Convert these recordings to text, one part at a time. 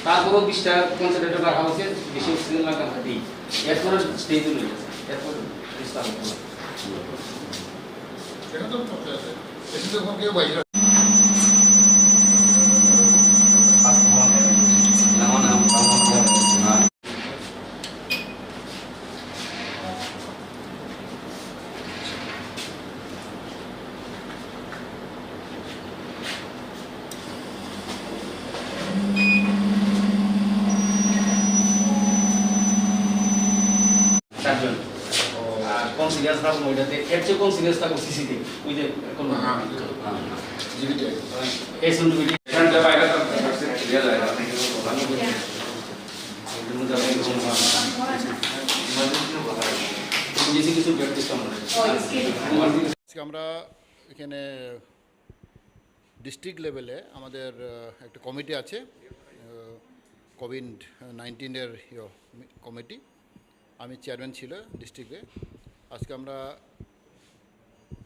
তারপরও 20টা কনসেন্ট্রেটর রাখা হয়েছে, বেশি অক্সিজেন লাগা হয়নি। এরপরে স্টেজ হয়ে গেছে, এরপর বিস্তার হলো। সেটা তো করতে আছে, এসে তো কেউ বাইরে চারজন আর কম সিরিয়াস থাকবো ওইটাতে, এর চেয়ে কম সিরিয়াস থাকবো সিসিতে, ওই যে এখন এখানটা বাইরে কিছু আজকে আমরা এখানে ডিস্ট্রিক্ট লেভেলে আমাদের একটা কমিটি আছে, কোভিড-19 কমিটি। আমি চেয়ারম্যান ছিল ডিস্ট্রিক্টে। আজকে আমরা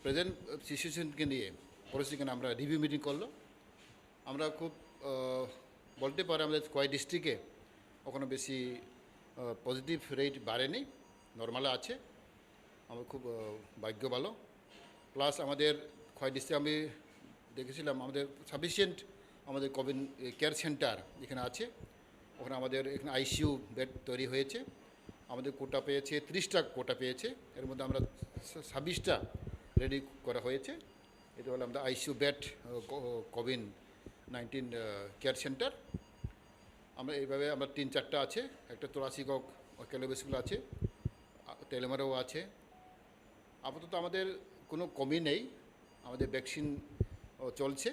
প্রেজেন্ট সিচুয়েশনকে নিয়ে পরিস্থিতিকে আমরা রিভিউ মিটিং করলো। আমরা খুব বলতে পারি আমাদের কয়েক ডিস্ট্রিক্টে ওখানে বেশি পজিটিভ রেট বাড়েনি, নর্মালে আছে। আমরা খুব ভাগ্য ভালো। প্লাস আমাদের কয়েক ডিস্ট্রিক্টে আমি দেখেছিলাম আমাদের সাফিসিয়েন্ট আমাদের কোভিড কেয়ার সেন্টার এখানে আছে। ওখানে আমাদের এখানে আইসিইউ বেড তৈরি হয়েছে। আমাদের কোটা পেয়েছে 30টা কোটা পেয়েছে, এর মধ্যে আমরা 26টা রেডি করা হয়েছে। এটা হলো আমাদের ICU bed COVID-19 care centre. আমরা এইভাবে আমরা 3-4টা আছে, একটা 83 ক্যালোবেসগুলো আছে, তেলেমারাও আছে। আপাতত আমাদের কোনো কমি নেই, আমাদের ভ্যাকসিন চলছে,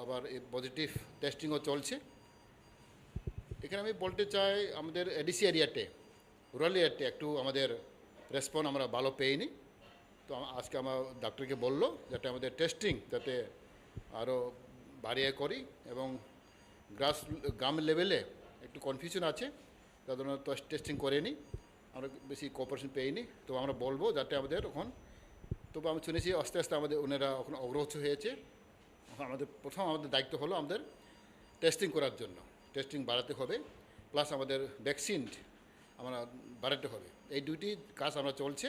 আবার পজিটিভ টেস্টিংও চলছে। এখানে আমি বলতে চাই আমাদের এডিসি এরিয়াতে, রুরাল এরিয়াতে একটু আমাদের রেসপন্স আমরা ভালো পেইনি। তো আজকে আমার ডাক্তারকে বললো যাতে আমাদের টেস্টিং যাতে আরও বাড়িয়ে করি, এবং গ্রাম লেভেলে একটু কনফিউশন আছে, তার জন্য টেস্টিং করেনি, আমরা বেশি কোঅপারেশন পেইনি। তো আমরা বলবো যাতে আমাদের ওখান, তবু আমি শুনেছি আস্তে আস্তে আমাদের ওনারা ওখানে অগ্রসর হয়েছে। আমাদের প্রথম আমাদের দায়িত্ব হলো আমাদের টেস্টিং করার জন্য, টেস্টিং বাড়াতে হবে, প্লাস আমাদের ভ্যাকসিন আমরা বাড়াতে হবে। এই দুইটি কাজ আমরা চলছে।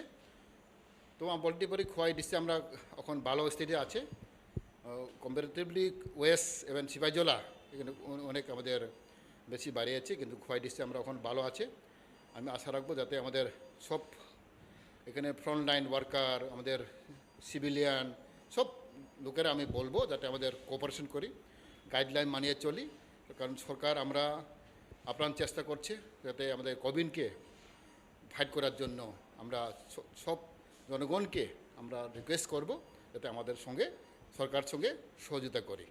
তো আমি বলতে পারি খোয়াই ডিস্ট্রিক্টে আমরা এখন ভালো স্টেজে আছে। কম্পারেটিভলি ওয়েস্ট এবং সিপাহীজলা এখানে অনেক আমাদের বেশি বাড়িয়েছে, কিন্তু খোয়াই ডিস্ট্রিক্টে আমরা এখন ভালো আছে। আমি আশা রাখবো যাতে আমাদের সব এখানে ফ্রন্ট লাইন ওয়ার্কার, আমাদের সিভিলিয়ান সব লোকেরা আমি বলবো যাতে আমাদের কোঅপারেশন করি, গাইডলাইন মানিয়ে চলি। কারণ সরকার আমরা আপ্রাণ চেষ্টা করছে যাতে আমাদের কোভিডকে ফাইট করার জন্য আমরা সব জনগণকে আমরা রিকোয়েস্ট করব যাতে আমাদের সঙ্গে সরকার সঙ্গে সহযোগিতা করি।